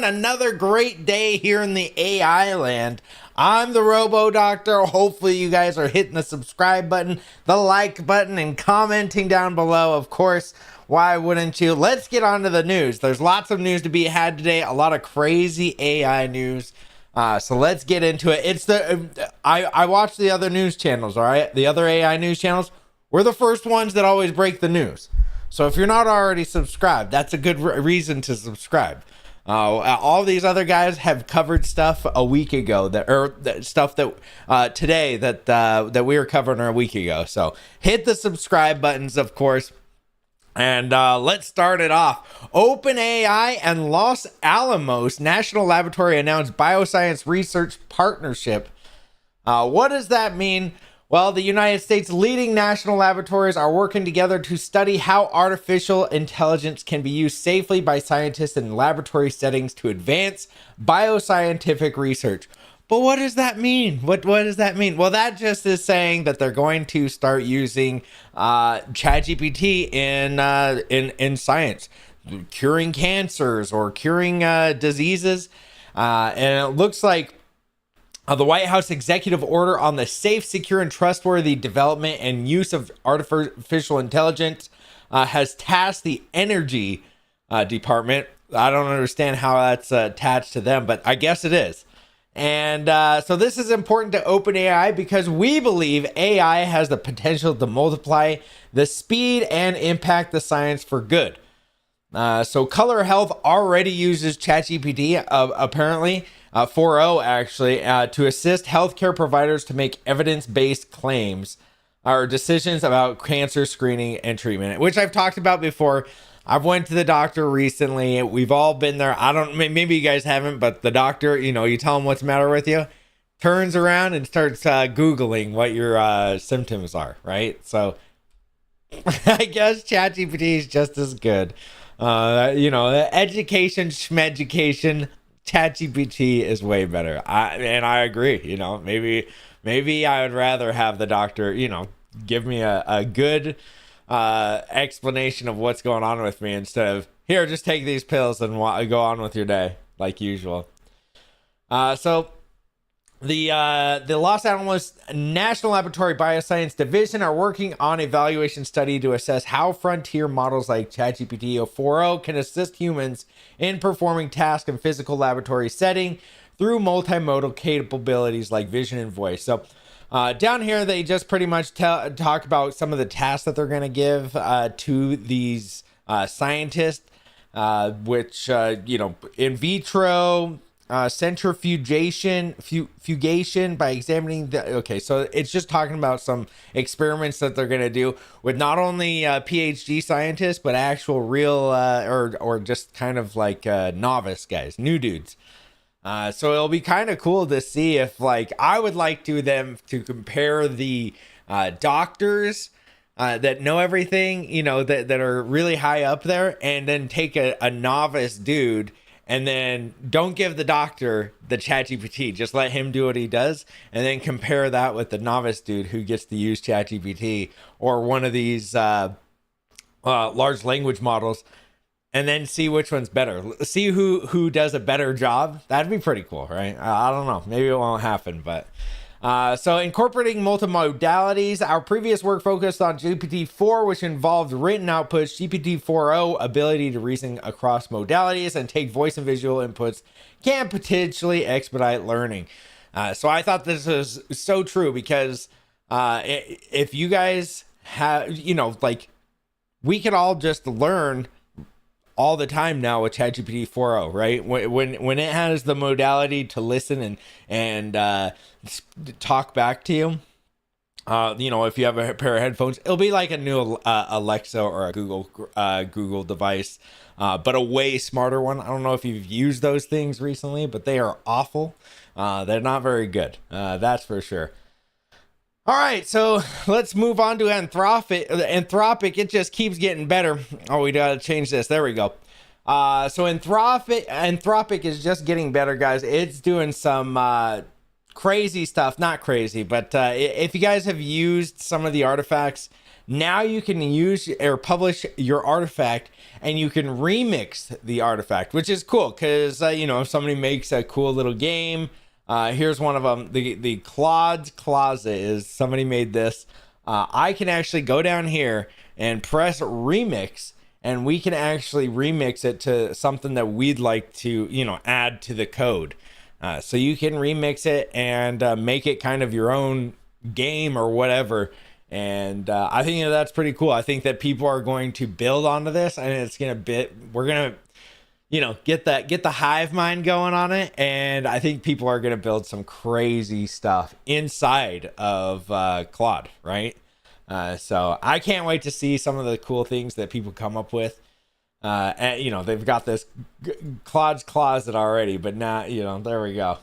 Another great day here in the AI land. I'm the Robo Doctor. Hopefully you guys are hitting the subscribe button, the like button, and commenting down below. Of course, why wouldn't you? Let's get on to the news. There's lots of news to be had today, a lot of crazy AI news. So let's get into it. It's I watch the other news channels, all right? The other AI news channels. We're the first ones that always break the news. So if you're not already subscribed, that's a good reason to subscribe. All these other guys have covered stuff a week ago stuff that today that we were covering a week ago. So hit the subscribe buttons, of course. And let's start it off. OpenAI and Los Alamos National Laboratory announced bioscience research partnership. What does that mean? Well, the United States' leading national laboratories are working together to study how artificial intelligence can be used safely by scientists in laboratory settings to advance bioscientific research. But what does that mean? What does that mean? Well, that just is saying that they're going to start using ChatGPT in science, curing cancers or curing diseases. And it looks like the White House executive order on the safe, secure, and trustworthy development and use of artificial intelligence has tasked the Energy Department. I don't understand how that's attached to them, but I guess it is. And so this is important to OpenAI because we believe AI has the potential to multiply the speed and impact the science for good. So Color Health already uses ChatGPT, apparently, 4.0 actually, to assist healthcare providers to make evidence-based claims or decisions about cancer screening and treatment, which I've talked about before. I've went to the doctor recently. We've all been there. Maybe you guys haven't, but the doctor, you tell him what's the matter with you, turns around and starts Googling what your symptoms are, right? So I guess ChatGPT is just as good. Education, schmeducation, ChatGPT is way better. I agree. Maybe I would rather have the doctor, give me a good explanation of what's going on with me instead of, here, just take these pills and go on with your day like usual. So the Los Alamos National Laboratory Bioscience Division are working on evaluation study to assess how frontier models like ChatGPT 4.0 can assist humans in performing tasks in physical laboratory setting through multimodal capabilities like vision and voice. So down here, they just pretty much talk about some of the tasks that they're going to give to these scientists, which, in vitro centrifugation by examining so it's just talking about some experiments that they're going to do with not only PhD scientists but actual real or just kind of like novice guys, new dudes. So it'll be kind of cool to see if, I would like them to compare the doctors that know everything, that are really high up there, and then take a novice dude and then don't give the doctor the ChatGPT. Just let him do what he does, and then compare that with the novice dude who gets to use ChatGPT or one of these large language models, and then see which one's better. See who does a better job. That'd be pretty cool, right? I don't know. Maybe it won't happen, but so incorporating multimodalities. Our previous work focused on GPT-4, which involved written outputs. GPT-4o ability to reason across modalities and take voice and visual inputs can potentially expedite learning. So I thought this was so true because if you guys have, we can all just learn all the time now with ChatGPT 4.0, right? When it has the modality to listen and talk back to you, if you have a pair of headphones, it'll be like a new Alexa or a Google device, but a way smarter one. I don't know if you've used those things recently, but they are awful. They're not very good. That's for sure. All right, so let's move on to Anthropic. Anthropic, it just keeps getting better. Oh, we gotta change this. There we go. So Anthropic is just getting better, guys. It's doing some crazy stuff. Not crazy, but if you guys have used some of the artifacts, now you can use or publish your artifact and you can remix the artifact, which is cool because, if somebody makes a cool little game, here's one of them. The Claude's Closet is somebody made this. I can actually go down here and press remix, and we can actually remix it to something that we'd like to, add to the code. So you can remix it and make it kind of your own game or whatever. And I think that's pretty cool. I think that people are going to build onto this, and we're gonna, get the hive mind going on it. And I think people are gonna build some crazy stuff inside of Claude, right? So I can't wait to see some of the cool things that people come up with. And, they've got this Claude's Closet already, but now, there we go.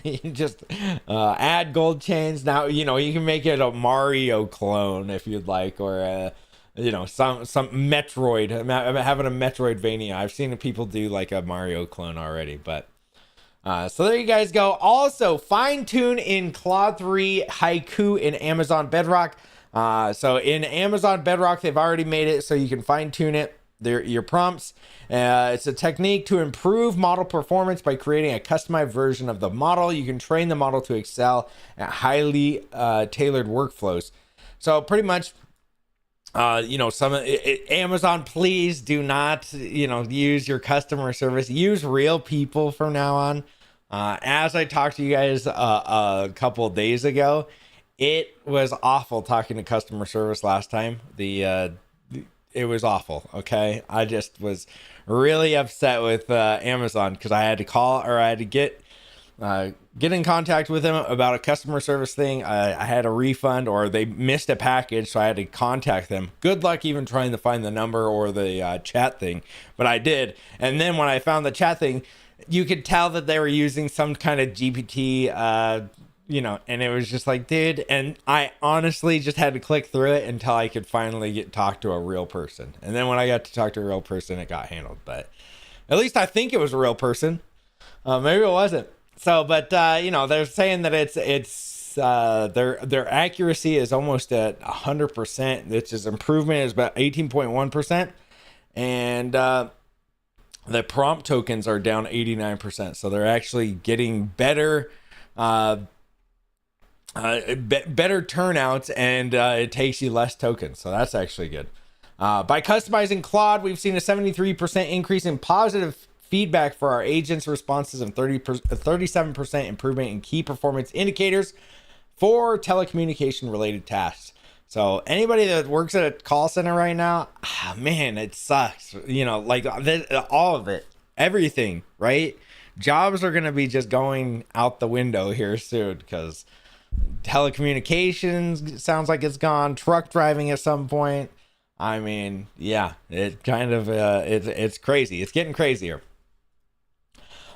You just add gold chains. Now, you can make it a Mario clone if you'd like, or, some Metroid. I'm having a Metroidvania. I've seen people do like a Mario clone already, but so there you guys go. Also, fine tune in Claude 3 Haiku in Amazon Bedrock. So in Amazon Bedrock, they've already made it so you can fine tune it. Your prompts. It's a technique to improve model performance by creating a customized version of the model. You can train the model to excel at highly tailored workflows. So pretty much, Amazon, please do not, use your customer service. Use real people from now on. As I talked to you guys a couple of days ago, it was awful talking to customer service last time. It was awful. Okay. I just was really upset with Amazon because I had to call, or I had to get in contact with them about a customer service thing. I had a refund, or they missed a package, so I had to contact them. Good luck even trying to find the number or the chat thing, but I did. And then when I found the chat thing, you could tell that they were using some kind of GPT, and it was just like, dude, and I honestly just had to click through it until I could finally talk to a real person. And then when I got to talk to a real person, it got handled. But at least I think it was a real person. Maybe it wasn't. So, but they're saying that it's their accuracy is almost at 100%, which is improvement is about 18.1%, and the prompt tokens are down 89%. So they're actually getting better. Better turnouts, and it takes you less tokens, so that's actually good. By customizing Claude, we've seen a 73% increase in positive feedback for our agents' responses, and 37% improvement in key performance indicators for telecommunication related tasks. So anybody that works at a call center right now, man, it sucks. All of it, everything, right? Jobs are going to be just going out the window here soon because telecommunications sounds like it's gone. Truck driving at some point. I mean, yeah, it kind of it's crazy. It's getting crazier.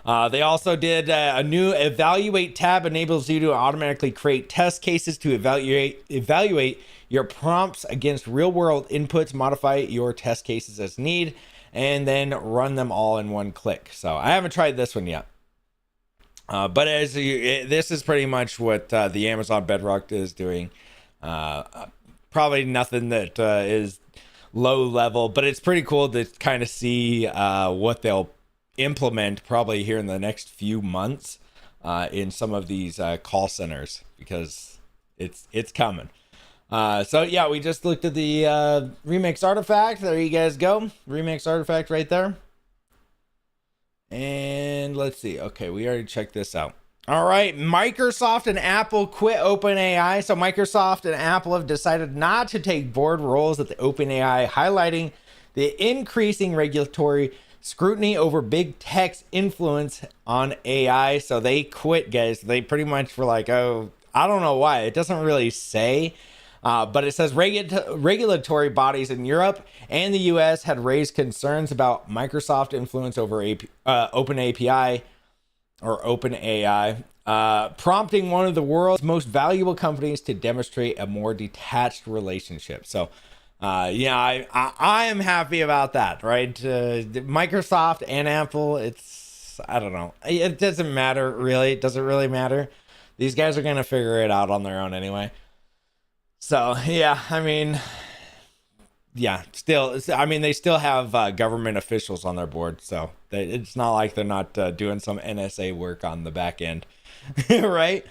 They also did a new evaluate tab, enables you to automatically create test cases to evaluate your prompts against real world inputs, modify your test cases as need, and then run them all in one click. So I haven't tried this one yet. But this is pretty much what the Amazon Bedrock is doing. Probably nothing that is low level, but it's pretty cool to kind of see what they'll implement probably here in the next few months in some of these call centers, because it's coming. So yeah, we just looked at the Remix artifact. There you guys go. Remix artifact right there. And let's see. Okay, we already checked this out. All right, Microsoft and Apple quit OpenAI. So Microsoft and Apple have decided not to take board roles at the OpenAI, highlighting the increasing regulatory scrutiny over big tech's influence on AI. So they quit, guys. They pretty much were like, oh, I don't know why. It doesn't really say. But it says regulatory bodies in Europe and the US had raised concerns about Microsoft influence over OpenAI, prompting one of the world's most valuable companies to demonstrate a more detached relationship. So, I am happy about that, right? Microsoft and Apple, it's I don't know. It doesn't matter really. It doesn't really matter. These guys are gonna figure it out on their own anyway. So yeah, I mean, yeah, still, I mean, they still have government officials on their board, so it's not like they're not doing some NSA work on the back end, right?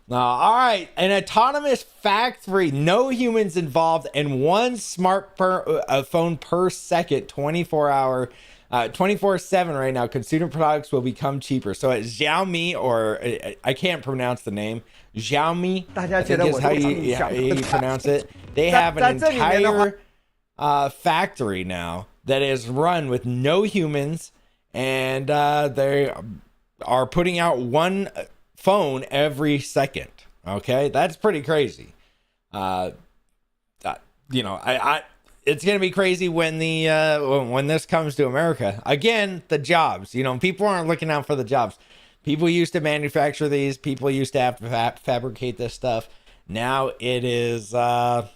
All right, an autonomous factory, no humans involved, and one phone per second, 24/7 right now. Consumer products will become cheaper. So at Xiaomi, or I can't pronounce the name, Xiaomi, I think is how you pronounce it. They have an entire factory now that is run with no humans, and they are putting out one phone every second. Okay, that's pretty crazy. It's gonna be crazy when when this comes to America. Again, the jobs. People aren't looking out for the jobs. People used to manufacture these. People used to have to fabricate this stuff. Now it is job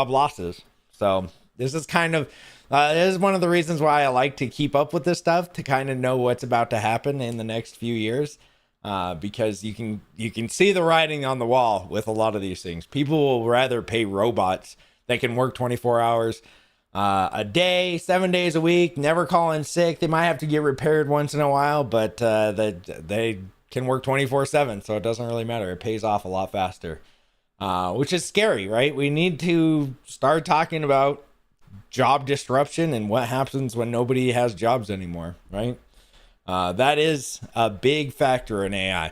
losses. So this is kind of this is one of the reasons why I like to keep up with this stuff, to kind of know what's about to happen in the next few years, because you can see the writing on the wall with a lot of these things. People will rather pay robots that can work 24 hours a day, 7 days a week, never call in sick. They might have to get repaired once in a while, but they can work 24/7, so it doesn't really matter. It pays off a lot faster, which is scary, right? We need to start talking about job disruption and what happens when nobody has jobs anymore, right? That is a big factor in AI.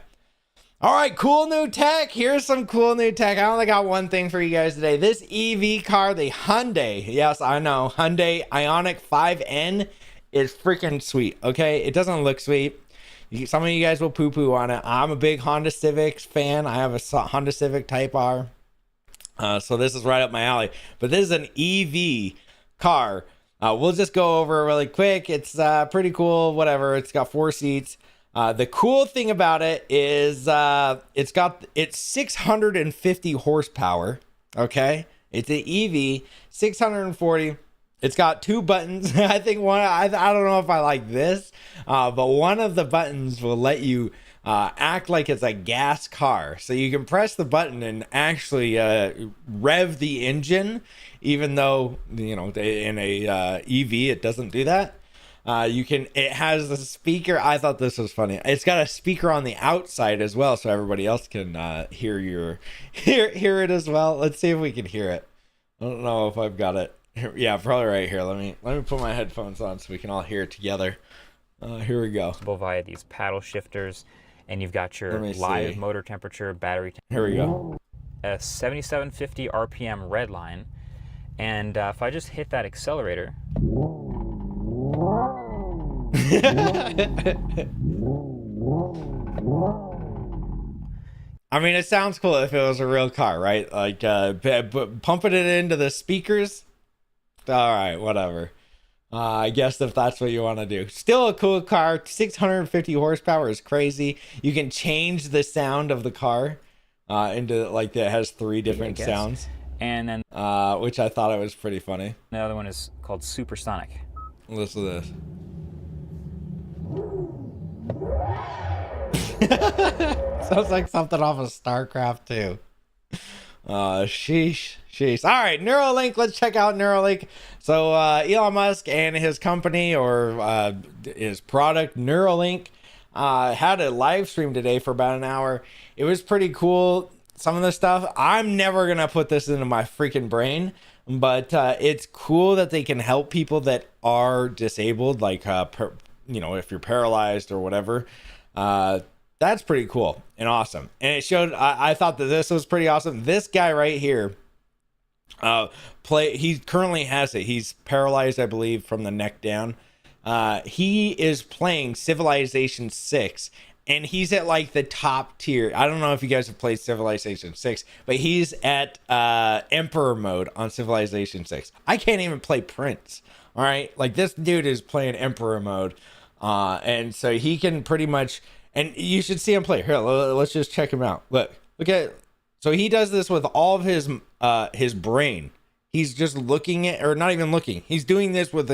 All right, cool new tech. Here's some cool new tech. I only got one thing for you guys today. This EV car, the Hyundai, yes, I know, Hyundai Ionic 5N is freaking sweet, okay? It doesn't look sweet. Some of you guys will poo-poo on it. I'm a big Honda Civic fan. I have a Honda Civic Type R. So this is right up my alley. But this is an EV car. We'll just go over it really quick. It's pretty cool, whatever. It's got 4 seats. The cool thing about it is it's 650 horsepower. Okay, it's an EV, 640. It's got 2 buttons. I think I don't know if I like this, but one of the buttons will let you act like it's a gas car. So you can press the button and actually rev the engine, even though in a EV it doesn't do that. It has a speaker. I thought this was funny. It's got a speaker on the outside as well, so everybody else can hear it as well. Let's see if we can hear it. I don't know if I've got it. Yeah, probably right here. Let me put my headphones on so we can all hear it together. Here we go. Via these paddle shifters, and you've got your live motor temperature, battery Here we go. A 7750 RPM red line, and if I just hit that accelerator. I mean, it sounds cool if it was a real car, right? Like pumping it into the speakers. All right, whatever. I guess if that's what you want to do. Still a cool car. 650 horsepower is crazy. You can change the sound of the car into like it has 3 different sounds. And then which I thought it was pretty funny. The other one is called Supersonic. Listen to this. Sounds like something off of StarCraft 2. Sheesh. All right, Neuralink. Let's check out Neuralink. So Elon Musk and his company, or his product Neuralink, had a live stream today for about an hour. It was pretty cool. Some of the stuff, I'm never gonna put this into my freaking brain, but it's cool that they can help people that are disabled, like if you're paralyzed or whatever. That's pretty cool and awesome. And it showed, I thought that this was pretty awesome. This guy right here, he currently has it. He's paralyzed, I believe, from the neck down. He is playing Civilization 6, and he's at like the top tier. I don't know if you guys have played Civilization 6, but he's at Emperor mode on Civilization 6. I can't even play Prince. All right, like this dude is playing Emperor mode, and so he can pretty much. And you should see him play. Here, let's just check him out. Look at. So he does this with all of his brain. He's just looking at, or not even looking. He's doing this with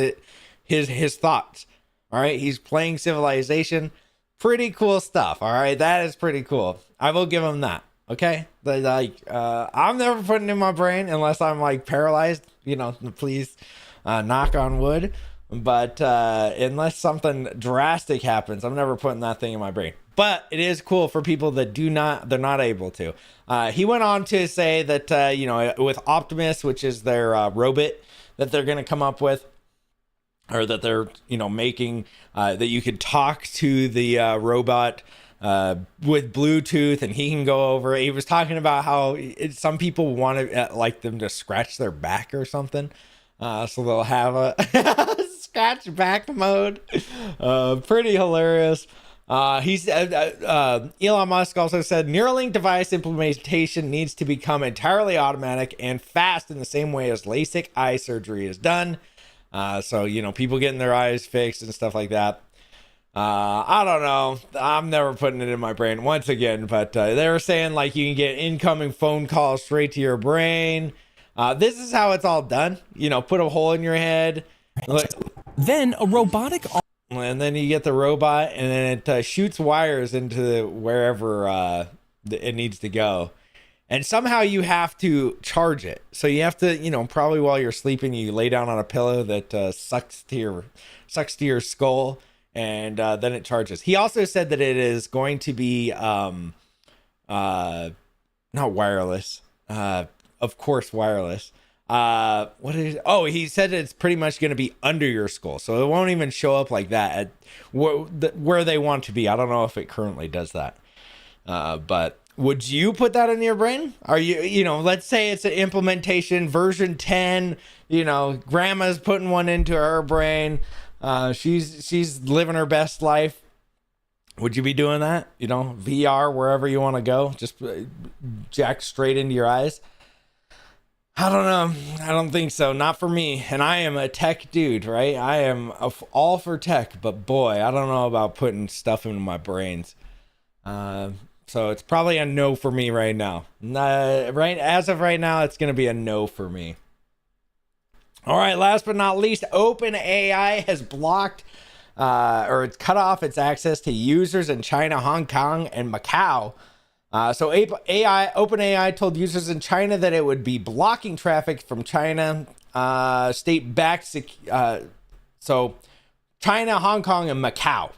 his thoughts. All right, he's playing Civilization. Pretty cool stuff. All right, that is pretty cool. I will give him that. Okay, I'm never putting it in my brain unless I'm like paralyzed. Please, knock on wood. But unless something drastic happens, I'm never putting that thing in my brain. But it is cool for people that they're not able to. He went on to say that, with Optimus, which is their robot that they're going to come up with, or that they're, making, that you could talk to the robot with Bluetooth and he can go over. He was talking about how some people want to like them to scratch their back or something. So they'll have a scratch back mode. Pretty hilarious. Elon Musk also said Neuralink device implementation needs to become entirely automatic and fast in the same way as LASIK eye surgery is done. So, people getting their eyes fixed and stuff like that. I don't know. I'm never putting it in my brain once again, but they were saying like you can get incoming phone calls straight to your brain. This is how it's all done. Put a hole in your head. Then a robotic and then you get the robot and then it shoots wires into wherever it needs to go. And somehow you have to charge it. So you have to, probably while you're sleeping, you lay down on a pillow that sucks to your skull, and then it charges. He also said that it is going to be not wireless. Of course, wireless. He said it's pretty much going to be under your skull, so it won't even show up like that at where they want to be. I don't know if it currently does that, but would you put that in your brain? Are you, let's say it's an implementation version 10, grandma's putting one into her brain. She's living her best life. Would you be doing that? VR, wherever you want to go, just jack straight into your eyes. I don't know. I don't think so. Not for me. And I am a tech dude, right? I am all for tech, but boy, I don't know about putting stuff into my brains. So it's probably a no for me right now. As of right now, it's going to be a no for me. All right, last but not least, OpenAI has blocked or it's cut off its access to users in China, Hong Kong, and Macau. So OpenAI told users in China that it would be blocking traffic from China state-backed. So China, Hong Kong, and Macau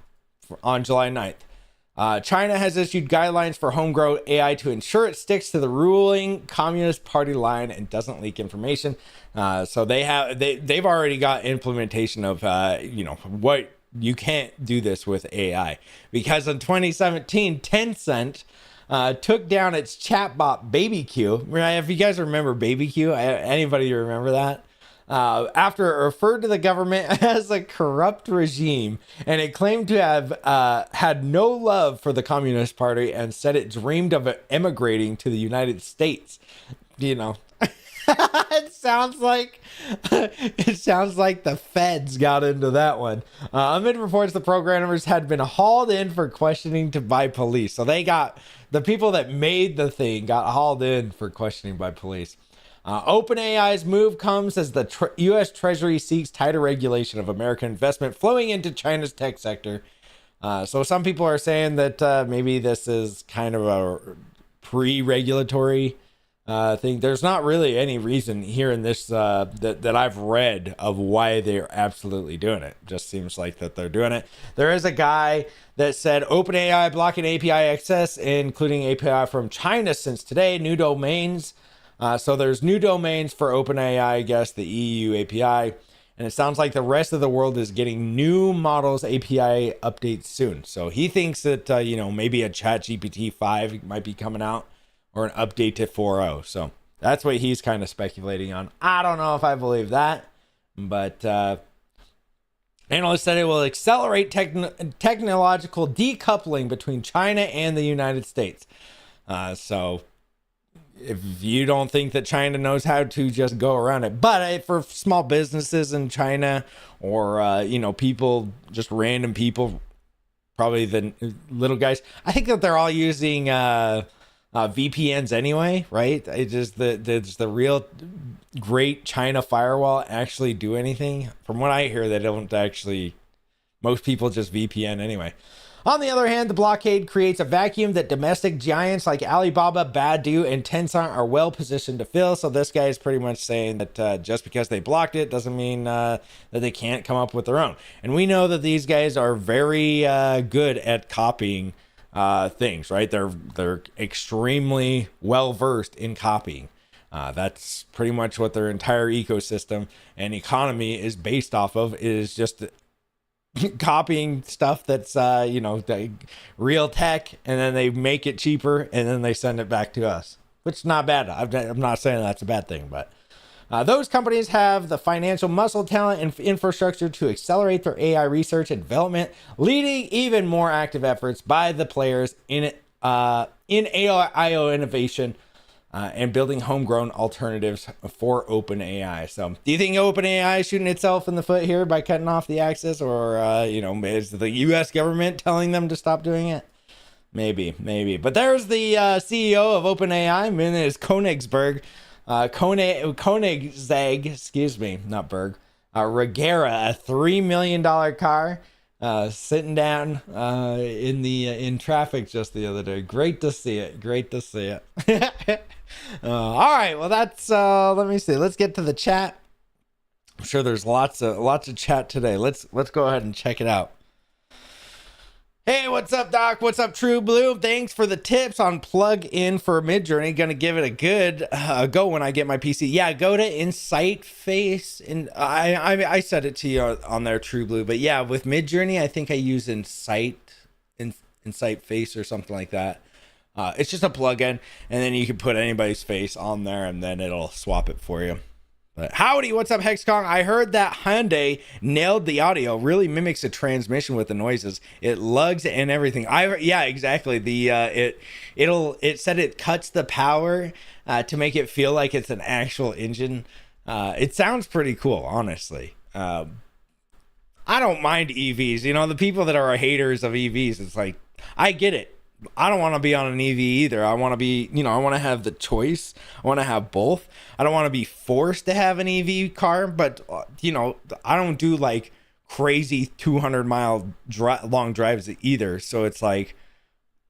on July 9th. China has issued guidelines for homegrown AI to ensure it sticks to the ruling Communist Party line and doesn't leak information. So they've already got implementation of what you can't do this with AI, because in 2017 Tencent took down its chatbot BabyQ. If you guys remember BabyQ, anybody remember that? After it referred to the government as a corrupt regime, and it claimed to have had no love for the Communist Party and said it dreamed of emigrating to the United States. It sounds like the feds got into that one. Amid reports, the programmers had been hauled in for questioning by police. So they got the people that made the thing got hauled in for questioning by police. OpenAI's move comes as the U.S. Treasury seeks tighter regulation of American investment flowing into China's tech sector. So some people are saying that maybe this is kind of a pre-regulatory thing. There's not really any reason here in this that I've read of why they're absolutely doing it. Just seems like that they're doing it. There is a guy that said OpenAI blocking API access, including API from China since today. New domains. So there's new domains for OpenAI, I guess, the EU API. And it sounds like the rest of the world is getting new models API updates soon. So he thinks that, maybe a ChatGPT 5 might be coming out, or an update to 4.0. So that's what he's kind of speculating on. I don't know if I believe that, but analysts said it will accelerate technological decoupling between China and the United States. So if you don't think that China knows how to just go around it, but for small businesses in China, or people, just random people, probably the little guys, I think that they're all using VPNs anyway, right? Does the real great China firewall actually do anything? From what I hear, they don't actually Most people just VPN anyway. On the other hand, the blockade creates a vacuum that domestic giants like Alibaba, Baidu, and Tencent are well positioned to fill. So this guy is pretty much saying that just because they blocked it doesn't mean that they can't come up with their own. And we know that these guys are very good at copying things, right? They're extremely well versed in copying. That's pretty much what their entire ecosystem and economy is based off of, is just copying stuff that's real tech, and then they make it cheaper and then they send it back to us, which is not bad. I'm not saying that's a bad thing, but those companies have the financial muscle, talent, and infrastructure to accelerate their AI research and development, leading even more active efforts by the players in AI innovation and building homegrown alternatives for OpenAI. So do you think OpenAI is shooting itself in the foot here by cutting off the access, or, is the US government telling them to stop doing it? Maybe. But there's the CEO of OpenAI. His name is Koenigsberg. Koenigsegg, excuse me, not Berg. Regera, a $3 million car, sitting down in traffic just the other day. Great to see it. All right, well, that's let me see. Let's get to the chat. I'm sure there's lots of chat today. Let's go ahead and check it out. Hey, what's up, Doc? What's up, True Blue? Thanks for the tips on plug-in for Midjourney. Gonna give it a good go when I get my PC. Yeah, go to Insight Face, and I said it to you on there, True Blue. But yeah, with Midjourney, I think I use Insight Face or something like that. It's just a plugin, and then you can put anybody's face on there, and then it'll swap it for you. But howdy, what's up, Hexcong? I heard that Hyundai nailed the audio. Really mimics the transmission with the noises. It lugs and everything. Yeah, exactly. It said it cuts the power to make it feel like it's an actual engine. It sounds pretty cool, honestly. I don't mind EVs. The people that are haters of EVs, it's like, I get it. I don't want to be on an EV either. I want to be, I want to have the choice. I want to have both. I don't want to be forced to have an EV car, but, I don't do like crazy 200-mile long drives either. So it's like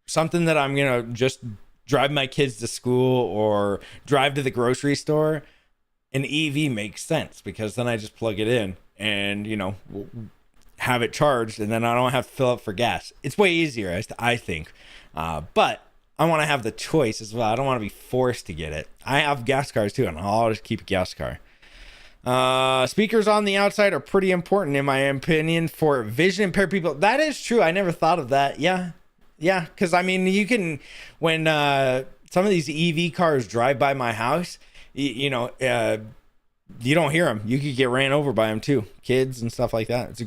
something that I'm going to just drive my kids to school or drive to the grocery store. An EV makes sense because then I just plug it in and, have it charged, and then I don't have to fill up for gas. It's way easier, I think. But I want to have the choice as well. I don't want to be forced to get it. I have gas cars too, and I'll just keep a gas car. Speakers on the outside are pretty important, in my opinion, for vision impaired people. That is true. I never thought of that. Yeah. Because you can, when some of these EV cars drive by my house, you don't hear them. You could get ran over by them too, kids and stuff like that.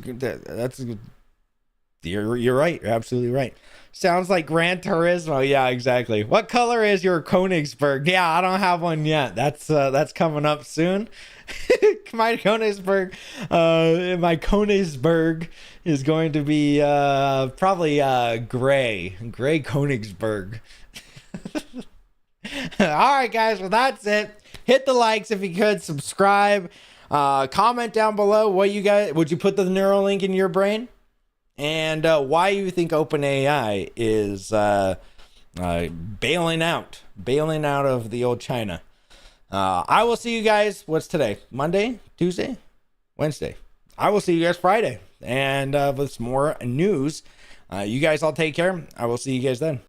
You're right. You're absolutely right. Sounds like Gran Turismo. Yeah, exactly. What color is your Koenigsberg? Yeah, I don't have one yet. That's coming up soon. my Koenigsberg is going to be probably gray Koenigsberg. All right, guys. Well, that's it. Hit the likes if you could. Subscribe. Comment down below would you put the Neuralink in your brain? And why you think OpenAI is bailing out of the old China. I will see you guys. What's today? Monday? Tuesday? Wednesday? I will see you guys Friday. And with some more news. You guys all take care. I will see you guys then.